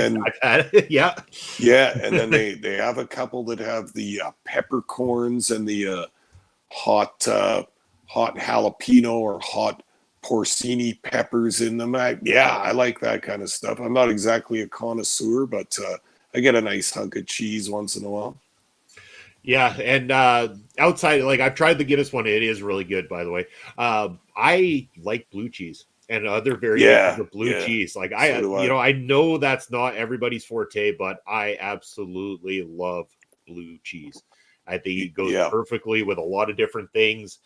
had it. Yeah. Yeah, and then they have a couple that have the peppercorns and the hot jalapeno or hot porcini peppers in them. I like that kind of stuff. I'm not exactly a connoisseur, but I get a nice hunk of cheese once in a while. Yeah, and outside, like I've tried the Guinness one. It is really good, by the way. I like blue cheese and other variations of blue cheese. Like I know that's not everybody's forte, but I absolutely love blue cheese. I think it goes perfectly with a lot of different things.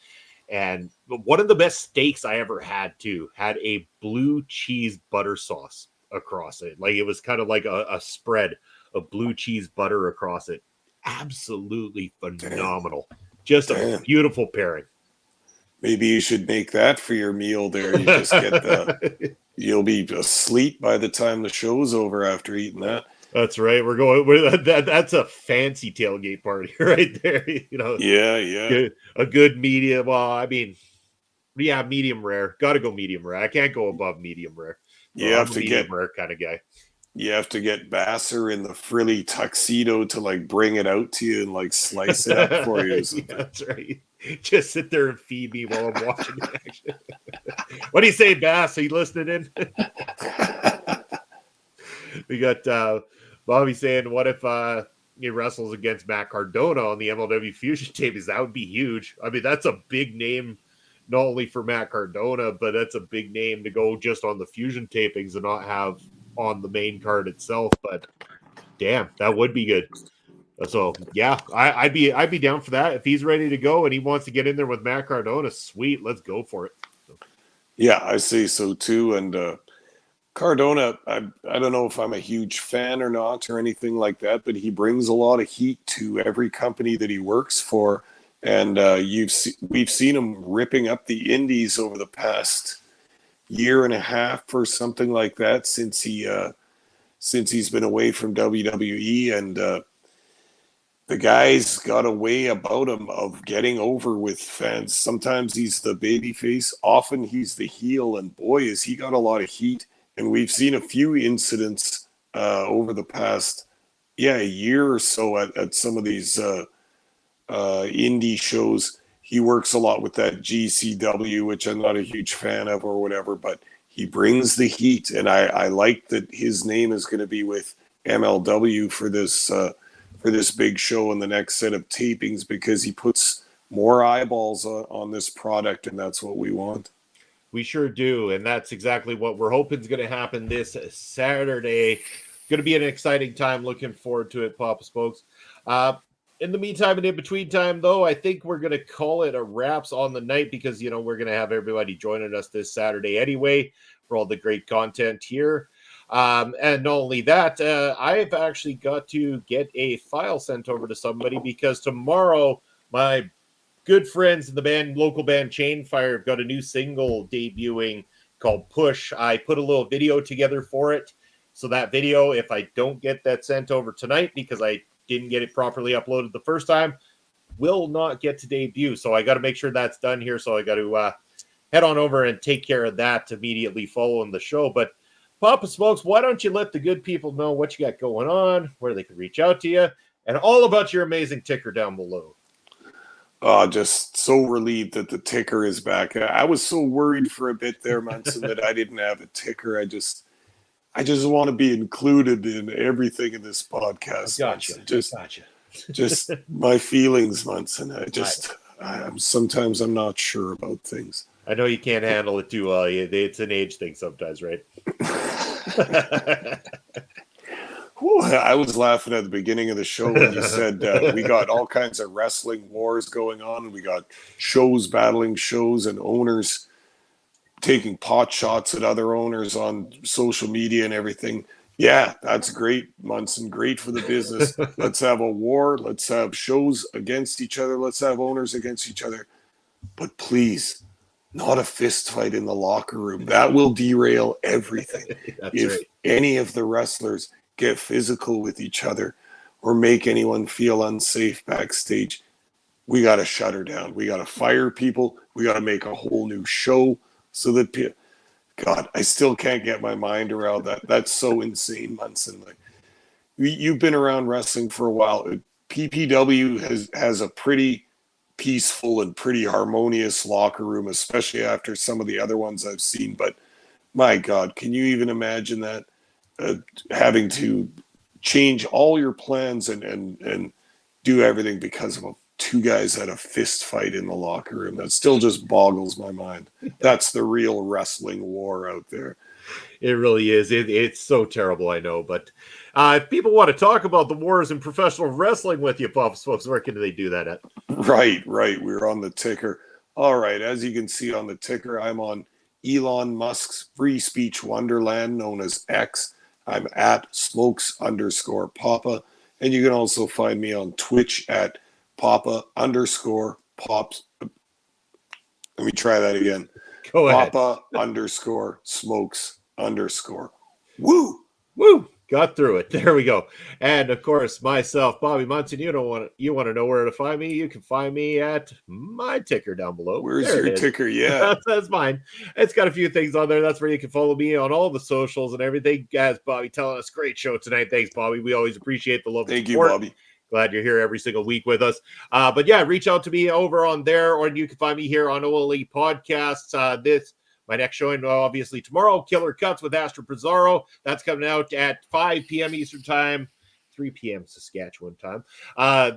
And one of the best steaks I ever had had a blue cheese butter sauce across it. Like it was kind of like a spread of blue cheese butter across it. Absolutely phenomenal. Damn. Just a beautiful pairing. Maybe you should make that for your meal there. You just get you'll be asleep by the time the show's over after eating that. That's right. That's a fancy tailgate party right there. Yeah. A good medium. Well, I mean, medium rare. Got to go medium rare. I can't go above medium rare. You have to medium rare kind of guy. You have to get Basser in the frilly tuxedo to like bring it out to you and like slice it up for you. Yeah, that's right. Just sit there and feed me while I'm watching the action. What do you say, Bass? Are you listening in? We got Bobby saying, what if he wrestles against Matt Cardona on the MLW Fusion tapings? That would be huge. I mean, that's a big name, not only for Matt Cardona, but that's a big name to go just on the Fusion tapings and not have on the main card itself. But damn, that would be good. So yeah, I'd be down for that. If he's ready to go and he wants to get in there with Matt Cardona, sweet, let's go for it. Yeah, I say so too. And Cardona, I don't know if I'm a huge fan or not or anything like that, but he brings a lot of heat to every company that he works for. And we've seen him ripping up the indies over the past year and a half or something like that since he's been away from WWE. And the guy's got a way about him of getting over with fans. Sometimes he's the baby face, often he's the heel, and boy, has he got a lot of heat. And we've seen a few incidents over the past year or so at some of these indie shows. He works a lot with that GCW, which I'm not a huge fan of or whatever, but he brings the heat. And I like that his name is going to be with MLW for this big show in the next set of tapings, because he puts more eyeballs on this product, and that's what we want. We sure do, and that's exactly what we're hoping is going to happen this Saturday. Going to be an exciting time. Looking forward to it, Papa Spokes. In the meantime and in between time, though, I think we're going to call it a wraps on the night because, we're going to have everybody joining us this Saturday anyway for all the great content here. And not only that, I've actually got to get a file sent over to somebody because tomorrow my good friends in the local band Chainfire have got a new single debuting called Push. I put a little video together for it. So that video, if I don't get that sent over tonight because I didn't get it properly uploaded the first time, will not get to debut. So I got to make sure that's done here. So I got to head on over and take care of that immediately following the show. But Papa Smokes, why don't you let the good people know what you got going on, where they can reach out to you, and all about your amazing ticker down below. Just so relieved that the ticker is back. I was so worried for a bit there, Munson, that I didn't have a ticker. I just want to be included in everything in this podcast. Gotcha. Just my feelings, Munson. Sometimes I'm not sure about things. I know you can't handle it too well. It's an age thing sometimes, right? I was laughing at the beginning of the show when you said we got all kinds of wrestling wars going on, and we got shows battling shows and owners taking pot shots at other owners on social media and everything. Yeah, that's great, Munson. Great for the business. Let's have a war. Let's have shows against each other. Let's have owners against each other. But please, not a fist fight in the locker room. That will derail everything. If any of the wrestlers get physical with each other or make anyone feel unsafe backstage, we got to shut her down. We got to fire people. We got to make a whole new show so that God, I still can't get my mind around that. That's so insane, Munson. Like, you've been around wrestling for a while. PPW has a pretty peaceful and pretty harmonious locker room, especially after some of the other ones I've seen. But my God, can you even imagine that? Having to change all your plans and do everything because of two guys had a fist fight in the locker room. That still just boggles my mind. That's the real wrestling war out there. It really is. It's so terrible, I know. But if people want to talk about the wars in professional wrestling with you, Papa Smokes, where can they do that at? Right. We're on the ticker. All right. As you can see on the ticker, I'm on Elon Musk's free speech wonderland known as X. I'm at smokes_Papa. And you can also find me on Twitch at Papa_Pops. Let me try that again. Go ahead. Papa_Smokes_. Woo! Got through it. There we go. And of course, myself, Bobby Munson. You want to know where to find me? You can find me at my ticker down below. Where's your ticker? Yeah, that's mine. It's got a few things on there. That's where you can follow me on all the socials and everything. Guys, Bobby telling us great show tonight. Thanks, Bobby. We always appreciate the love. Thank you, Bobby. Glad you're here every single week with us. But yeah, reach out to me over on there, or you can find me here on OLE Podcasts. My next showing, obviously, tomorrow, Killer Cuts with Astro Pizarro. That's coming out at 5 p.m. Eastern Time, 3 p.m. Saskatchewan time.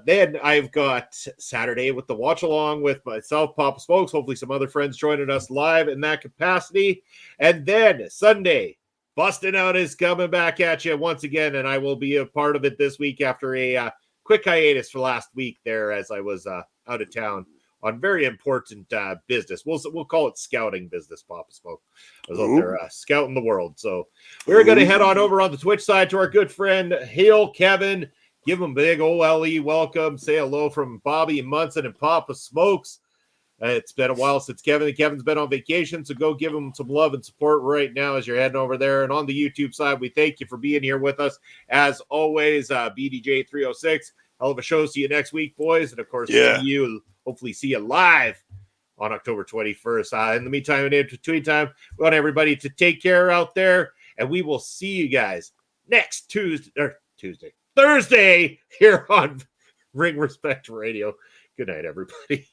Then I've got Saturday with the Watch Along with myself, Papa Smokes, hopefully some other friends joining us live in that capacity. And then Sunday, Bustin' Out is coming back at you once again, and I will be a part of it this week after a quick hiatus for last week there as I was out of town on very important business. We'll call it scouting business, Papa Smoke. I was out there scouting the world. So we're going to head on over on the Twitch side to our good friend, Hail Kevin. Give him a big OLE welcome. Say hello from Bobby Munson and Papa Smokes. It's been a while since Kevin's been on vacation, so go give him some love and support right now as you're heading over there. And on the YouTube side, we thank you for being here with us. As always, BDJ306. Hell of a show. See you next week, boys. And, of course, hopefully see you live on October 21st. In the meantime, and in between time, we want everybody to take care out there, and we will see you guys next Thursday here on Ring Respect Radio. Good night, everybody.